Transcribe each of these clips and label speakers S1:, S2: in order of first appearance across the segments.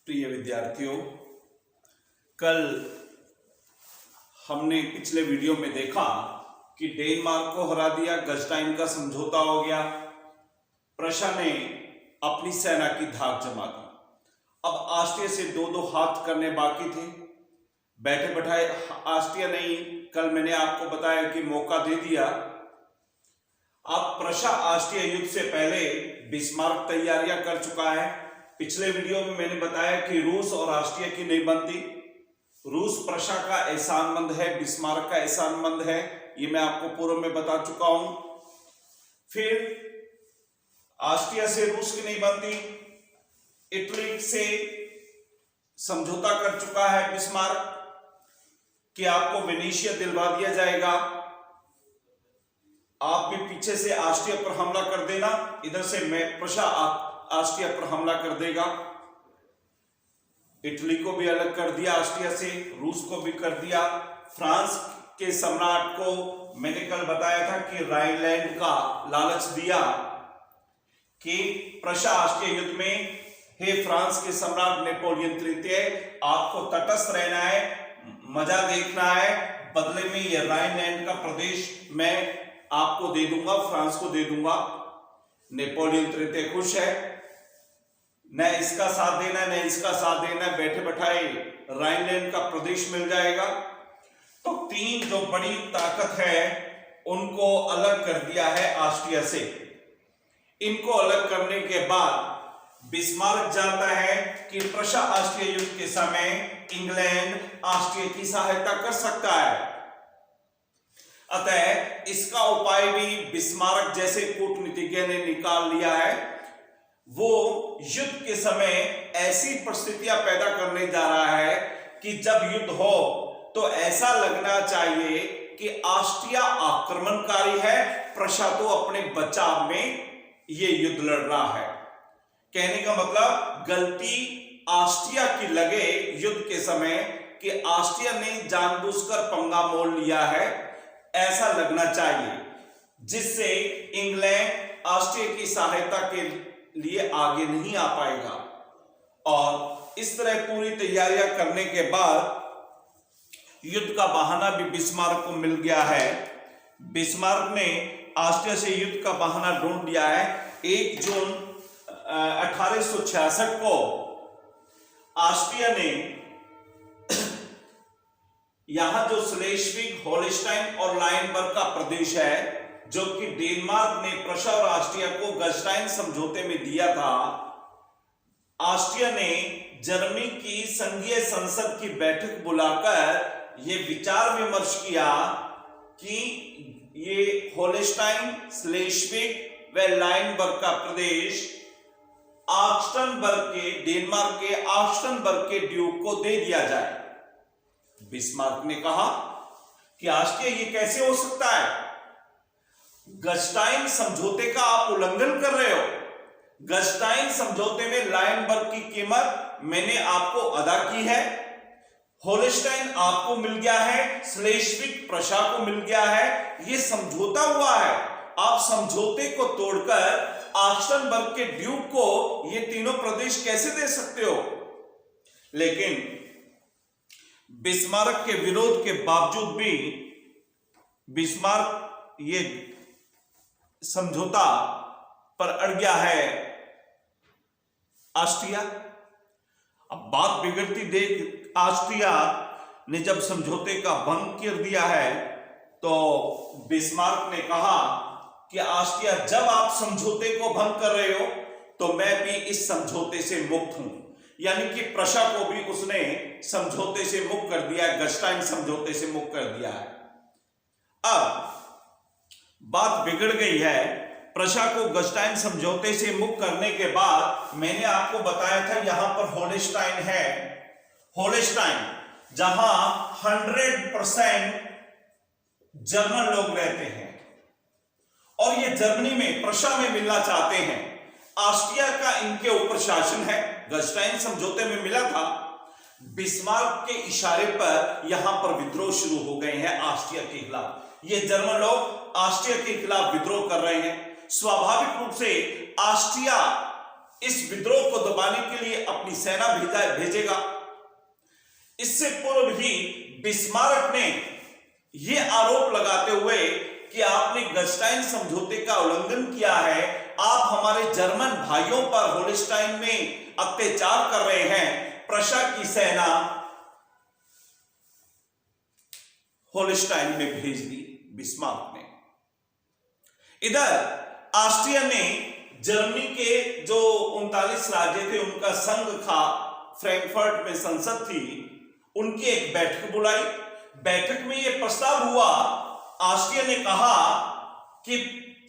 S1: प्रिय विद्यार्थियों, कल हमने पिछले वीडियो में देखा कि डेनमार्क को हरा दिया, गजटाइन का समझौता हो गया, प्रशा ने अपनी सेना की धाक जमा दी। अब ऑस्ट्रिया से दो दो हाथ करने बाकी थे। बैठे बैठाए ऑस्ट्रिया नहीं, कल मैंने आपको बताया कि मौका दे दिया। अब प्रशा ऑस्ट्रिया युद्ध से पहले बिस्मार्क तैयारियां कर चुका है। पिछले वीडियो में मैंने बताया कि रूस और ऑस्ट्रिया की नहीं बनती। रूस प्रशा का एहसानमंद है, बिस्मार्क का एहसानमंद है, ये मैं आपको पूर्व में बता चुका हूं। फिर ऑस्ट्रिया से रूस की नहीं बनती, इटली से समझौता कर चुका है बिस्मार्क कि आपको वेनेशिया दिलवा दिया जाएगा, आप भी पीछे से ऑस्ट्रिया पर हमला कर देना, इधर से मैं प्रशा ऑस्ट्रिया पर हमला कर देगा। इटली को भी अलग कर दिया ऑस्ट्रिया से, रूस को भी कर दिया। फ्रांस के सम्राट को मैंने कल बताया था कि राइनलैंड का लालच दिया कि प्रशा ऑस्ट्रिया युद्ध में, हे फ्रांस के सम्राट नेपोलियन तृतीय, आपको तटस्थ रहना है, मजा देखना है, बदले में ये राइनलैंड का प्रदेश मैं आपको दे दूंगा, फ्रांस को दे दूंगा। नेपोलियन तृतीय खुश है, न इसका साथ देना न इसका साथ देना, बैठे बैठाए राइनलैंड का प्रदेश मिल जाएगा। तो तीन जो बड़ी ताकत है उनको अलग कर दिया है ऑस्ट्रिया से। इनको अलग करने के बाद बिस्मार्क जानता है कि प्रशा ऑस्ट्रिया युद्ध के समय इंग्लैंड ऑस्ट्रिया की सहायता कर सकता है, अतः इसका उपाय भी बिस्मार्क जैसे कूटनीतिज्ञ ने निकाल लिया है। वो युद्ध के समय ऐसी परिस्थितियां पैदा करने जा रहा है कि जब युद्ध हो तो ऐसा लगना चाहिए कि ऑस्ट्रिया आक्रमणकारी है, प्रशा तो अपने बचाव में ये युद्ध लड़ रहा है। कहने का मतलब गलती ऑस्ट्रिया की लगे युद्ध के समय कि ऑस्ट्रिया ने जानबूझकर पंगा मोल लिया है, ऐसा लगना चाहिए, जिससे इंग्लैंड ऑस्ट्रिया की सहायता के लिए आगे नहीं आ पाएगा। और इस तरह पूरी तैयारियां करने के बाद युद्ध का बहाना भी बिस्मार्क को मिल गया है। बिस्मार्क ने ऑस्ट्रिया से युद्ध का बहाना ढूंढ लिया है। 1 जून 1866 को ऑस्ट्रिया ने यहां जो स्लेस्विग, होल्स्टाइन और लाइनबर्ग का प्रदेश है, जो कि डेनमार्क ने प्रशा और ऑस्ट्रिया को गजटाइन समझौते में दिया था, ऑस्ट्रिया ने जर्मनी की संघीय संसद की बैठक बुलाकर यह विचार विमर्श किया कि ये होल्स्टाइन, स्लेस्विग व लाइनबर्ग का प्रदेश ऑक्स्टनबर्ग के, डेनमार्क के ऑक्स्टनबर्ग के ड्यूक को दे दिया जाए। बिस्मार्क ने कहा कि ऑस्ट्रिया ये कैसे हो सकता है, गजटाइन समझौते का आप उल्लंघन कर रहे हो। गजटाइन समझौते में लाइनबर्ग की कीमत मैंने आपको अदा की है, होल्स्टाइन आपको मिल गया है, स्लेस्विग प्रशा को मिल गया है, ये समझौता हुआ है। आप समझौते को तोड़कर ऑक्स्टनबर्ग के ड्यूक को ये तीनों प्रदेश कैसे दे सकते हो। लेकिन बिस्मार्क के विरोध के बावजूद भी बिस्मार्क ये समझौता पर अड़ गया है ऑस्ट्रिया। अब बात बिगड़ती देख ऑस्ट्रिया ने जब समझौते का भंग कर दिया है, तो बिस्मार्क ने कहा कि ऑस्ट्रिया, जब आप समझौते को भंग कर रहे हो तो मैं भी इस समझौते से मुक्त हूं। यानी कि प्रशा को भी उसने समझौते से मुक्त कर दिया है, गजटाइन समझौते से मुक्त कर दिया है। अब बात बिगड़ गई है। प्रशा को गजटाइन समझौते से मुक्त करने के बाद मैंने आपको बताया था यहां पर होल्स्टाइन है, होल्स्टाइन जहां 100% जर्मन लोग रहते हैं और ये जर्मनी में, प्रशा में मिलना चाहते हैं। ऑस्ट्रिया का इनके ऊपर शासन है, गजटाइन समझौते में मिला था। बिस्मार्क के इशारे पर यहां पर विद्रोह शुरू हो गए हैं ऑस्ट्रिया के खिलाफ। ये जर्मन लोग ऑस्ट्रिया के खिलाफ विद्रोह कर रहे हैं। स्वाभाविक रूप से ऑस्ट्रिया इस विद्रोह को दबाने के लिए अपनी सेना भेजेगा। इससे पूर्व ही बिस्मार्क ने यह आरोप लगाते हुए कि आपने गलस्टाइन समझौते का उल्लंघन किया है, आप हमारे जर्मन भाइयों पर होल्स्टाइन में अत्याचार कर रहे हैं, प्रशा की सेना होल्स्टाइन में भेज दी बिस्मार्क ने। इधर ऑस्ट्रिया ने जर्मनी के जो 39 राज्य थे उनका संघ था, फ्रैंकफर्ट में संसद थी, उनकी एक बैठक बुलाई। बैठक में यह प्रस्ताव हुआ, ऑस्ट्रिया ने कहा कि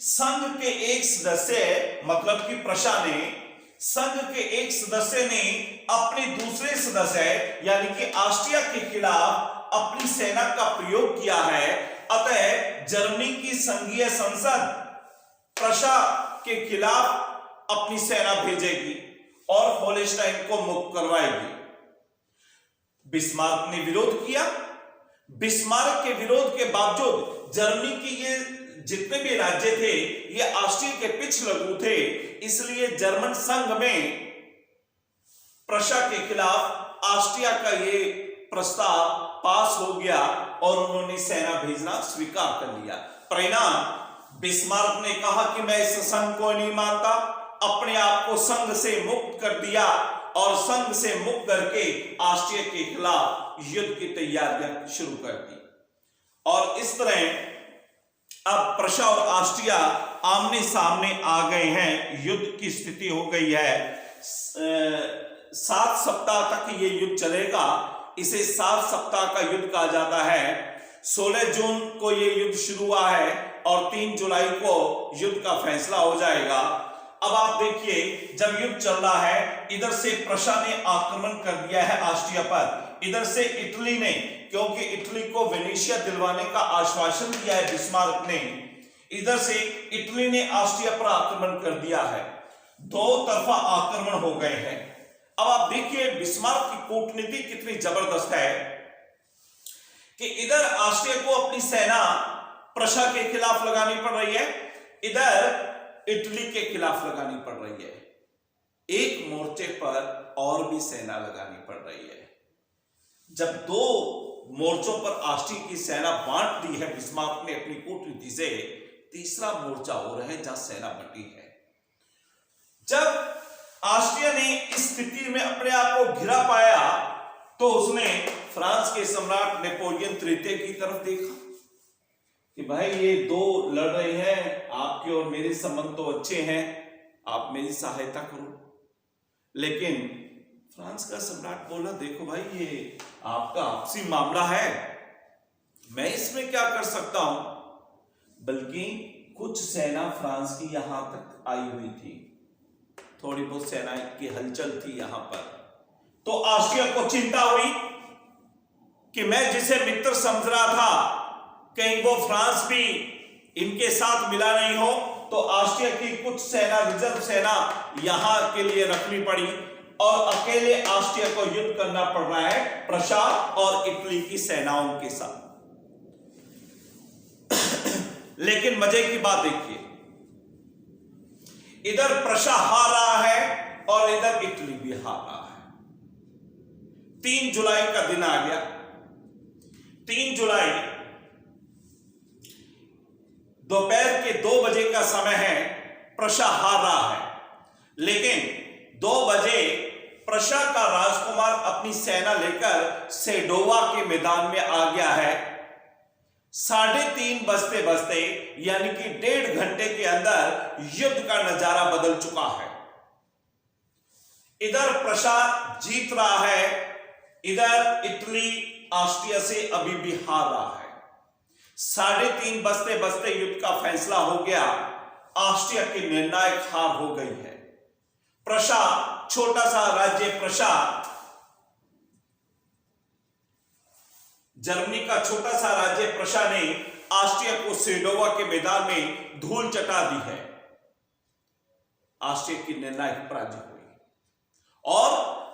S1: संघ के एक सदस्य मतलब कि प्रशा ने, संघ के एक सदस्य ने अपने दूसरे सदस्य यानी कि ऑस्ट्रिया के खिलाफ अपनी सेना का प्रयोग किया है, अतः जर्मनी की संघीय संसद प्रशा के खिलाफ अपनी सेना भेजेगी और होल्स्टाइन को मुक्त करवाएगी। बिस्मार्क ने विरोध किया। बिस्मार्क के विरोध के बावजूद जर्मनी के ये जितने भी राज्य थे ये ऑस्ट्रिया के पिछलग्गू थे, इसलिए जर्मन संघ में प्रशा के खिलाफ ऑस्ट्रिया का ये प्रस्ताव पास हो गया और उन्होंने सेना भेजना स्वीकार कर लिया। परिणाम, बिस्मार्क ने कहा कि मैं इस संघ को नहीं मानता, अपने आप को संघ से मुक्त कर दिया और संघ से मुक्त करके ऑस्ट्रिया के खिलाफ युद्ध की तैयारियां शुरू कर दी। और इस तरह अब प्रशा और ऑस्ट्रिया आमने सामने आ गए हैं, युद्ध की स्थिति हो गई है। 7 सप्ताह तक ये युद्ध चलेगा, इसे 7 सप्ताह का युद्ध कहा जाता है। 16 जून को ये युद्ध शुरू हुआ है और 3 जुलाई को युद्ध का फैसला हो जाएगा। अब आप देखिए, जब युद्ध चल रहा है, इधर से प्रशा ने आक्रमण कर दिया है ऑस्ट्रिया पर, इधर से इटली ने, क्योंकि इटली को वेनेशिया दिलवाने का आश्वासन दिया है बिस्मार्क ने, इधर से इटली ने ऑस्ट्रिया पर आक्रमण कर दिया है। दो तरफा आक्रमण हो गए हैं। अब आप देखिए बिस्मार्क की कूटनीति कितनी जबरदस्त है कि इधर ऑस्ट्रिया को अपनी सेना प्रशा के खिलाफ लगानी पड़ रही है, इधर इटली के खिलाफ लगानी पड़ रही है। एक मोर्चे पर और भी सेना लगानी पड़ रही है। जब 2 मोर्चों पर ऑस्ट्रिया की सेना बांट दी है बिस्मार्क ने अपनी कूटनीति से, तीसरा मोर्चा हो रहा है जहां सेना बटी है। जब ऑस्ट्रिया ने इस स्थिति में अपने आप को घिरा पाया तो उसने फ्रांस के सम्राट नेपोलियन तृतीय की तरफ देखा कि भाई ये 2 लड़ रहे हैं, आपके और मेरे संबंध तो अच्छे हैं, आप मेरी सहायता करो। लेकिन फ्रांस का सम्राट बोला, देखो भाई ये आपका आपसी मामला है, मैं इसमें क्या कर सकता हूं। बल्कि कुछ सेना फ्रांस की यहां तक आई हुई थी, थोड़ी बहुत सेना की हलचल थी यहां पर। तो ऑस्ट्रिया को चिंता हुई कि मैं जिसे मित्र समझ रहा था कहीं वो फ्रांस भी इनके साथ मिला नहीं हो, तो ऑस्ट्रिया की कुछ सेना, रिजर्व सेना यहां के लिए रखनी पड़ी और अकेले ऑस्ट्रिया को युद्ध करना पड़ रहा है प्रशा और इटली की सेनाओं के साथ। लेकिन मजे की बात देखिए, इधर प्रशा हार रहा है और इधर इटली भी हार रहा है। 3 जुलाई का दिन आ गया। 3 जुलाई दोपहर के 2 बजे का समय है। प्रशा हार रहा है, लेकिन 2 बजे प्रशा का राजकुमार अपनी सेना लेकर सेडोवा के मैदान में आ गया है। 3:30 बजते बजते यानी कि 1.5 घंटे के अंदर युद्ध का नजारा बदल चुका है। इधर प्रशा जीत रहा है, इधर इटली ऑस्ट्रिया से अभी भी हार रहा है। 3:30 बजते बजते युद्ध का फैसला हो गया, ऑस्ट्रिया की निर्णायक हार हो गई है। प्रशा, छोटा सा राज्य प्रशा, जर्मनी का छोटा सा राज्य प्रशा ने ऑस्ट्रिया को सेडोवा के मैदान में धूल चटा दी है। ऑस्ट्रिया की निर्णायक पराजय हुई और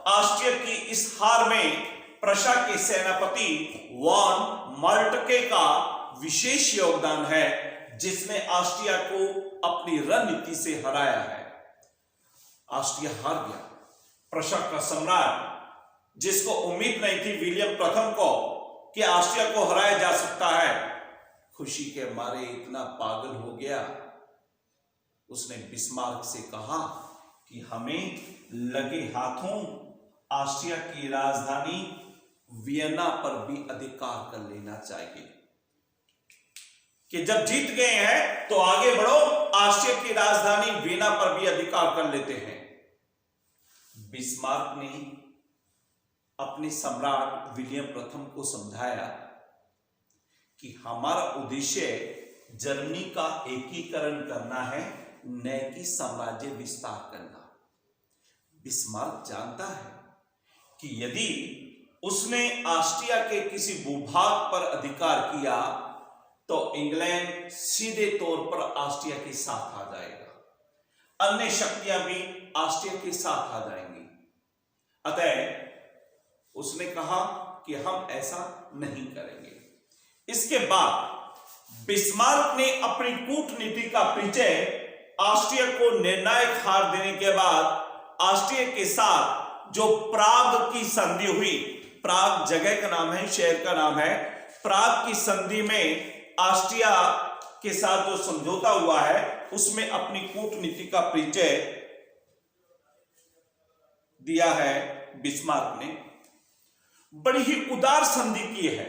S1: ऑस्ट्रिया की इस हार में प्रशा के सेनापति वॉन मॉल्टके का विशेष योगदान है, जिसने ऑस्ट्रिया को अपनी रणनीति से हराया है। ऑस्ट्रिया हार गया। प्रशा का सम्राट, जिसको उम्मीद नहीं थी विलियम प्रथम को कि ऑस्ट्रिया को हराया जा सकता है, खुशी के मारे इतना पागल हो गया, उसने बिस्मार्क से कहा कि हमें लगे हाथों ऑस्ट्रिया की राजधानी वियना पर भी अधिकार कर लेना चाहिए कि जब जीत गए हैं तो आगे बढ़ो, ऑस्ट्रिया की राजधानी वियना पर भी अधिकार कर लेते हैं। बिस्मार्क ने अपने सम्राट विलियम प्रथम को समझाया कि हमारा उद्देश्य जर्मनी का एकीकरण करना है, न कि साम्राज्य विस्तार करना। बिस्मार्क जानता है कि यदि उसने ऑस्ट्रिया के किसी भूभाग पर अधिकार किया तो इंग्लैंड सीधे तौर पर ऑस्ट्रिया के साथ आ जाएगा, अन्य शक्तियां भी ऑस्ट्रिया के साथ आ जाएंगी। अतः उसने कहा कि हम ऐसा नहीं करेंगे। इसके बाद बिस्मार्क ने अपनी कूटनीति का परिचय ऑस्ट्रिया को निर्णायक हार देने के बाद ऑस्ट्रिया के साथ जो प्राग की संधि हुई, प्राग जगह का नाम है, शहर का नाम है, प्राग की संधि में ऑस्ट्रिया के साथ जो समझौता हुआ है उसमें अपनी कूटनीति का परिचय दिया है बिस्मार्क ने। बड़ी ही उदार संधि की है,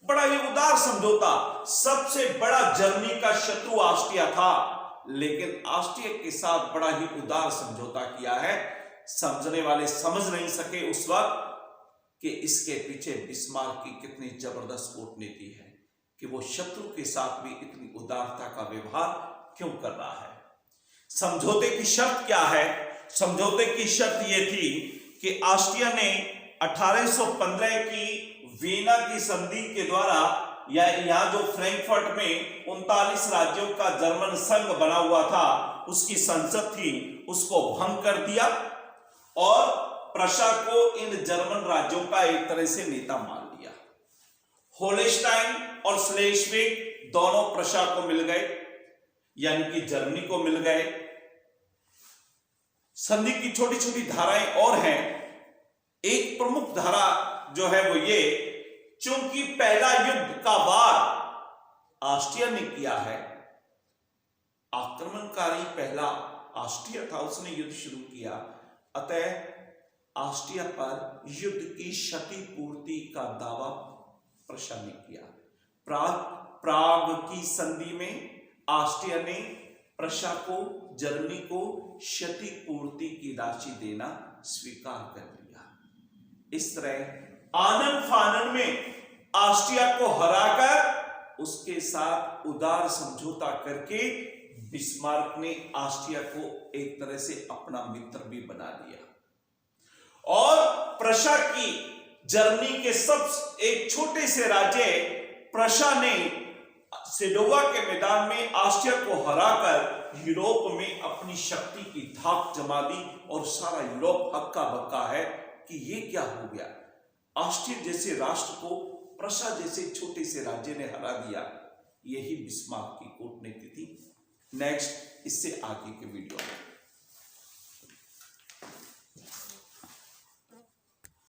S1: बड़ा ही उदार समझौता। सबसे बड़ा जर्मनी का शत्रु ऑस्ट्रिया था, लेकिन ऑस्ट्रिया के साथ बड़ा ही उदार समझौता किया है। समझने वाले समझ नहीं सके उस वक्त कि इसके पीछे बिस्मार्क की कितनी जबरदस्त कूटनीति है कि वो शत्रु के साथ भी इतनी उदारता का व्यवहार क्यों कर रहा है। समझौते की शर्त क्या है? समझौते की शर्त यह थी कि ऑस्ट्रिया ने 1815 की वियना की संधि के द्वारा, या यहाँ जो फ्रैंकफर्ट में 39 राज्यों का जर्मन संघ बना हुआ था, उसकी संसद थी, उसको भंग कर दिया और प्रशा को इन जर्मन राज्यों का एक तरह से नेता मान लिया। होलेस्टाइन और स्लेस्विग दोनों प्रशा को मिल गए, यानी कि जर्मनी को मिल गए। संधि की छोटी छोटी धाराएं और हैं। एक प्रमुख धारा जो है वो ये, चूंकि पहला युद्ध का वार ऑस्ट्रिया ने किया है, आक्रमणकारी पहला ऑस्ट्रिया था, उसने युद्ध शुरू किया, अतः ऑस्ट्रिया पर युद्ध की क्षतिपूर्ति का दावा प्रशा ने किया। प्राग की संधि में ऑस्ट्रिया ने प्रशा को, जर्मनी को क्षतिपूर्ति की राशि देना स्वीकार कर लिया। इस तरह आनन फानन में ऑस्ट्रिया को हराकर उसके साथ उदार समझौता करके बिस्मार्क ने ऑस्ट्रिया को एक तरह से अपना मित्र भी बना लिया और प्रशा की, जर्मनी के सब एक छोटे से राज्य प्रशा ने सेडोवा के मैदान में ऑस्ट्रिया को हराकर यूरोप में अपनी शक्ति की धाक जमा दी और सारा यूरोप हक्का बक्का है कि ये क्या हो गया। ऑस्ट्रिया जैसे राष्ट्र को प्रशा जैसे छोटे से राज्य ने हरा दिया। यही बिस्मार्क की कूटनीति थी। नेक्स्ट, इससे आगे के वीडियो में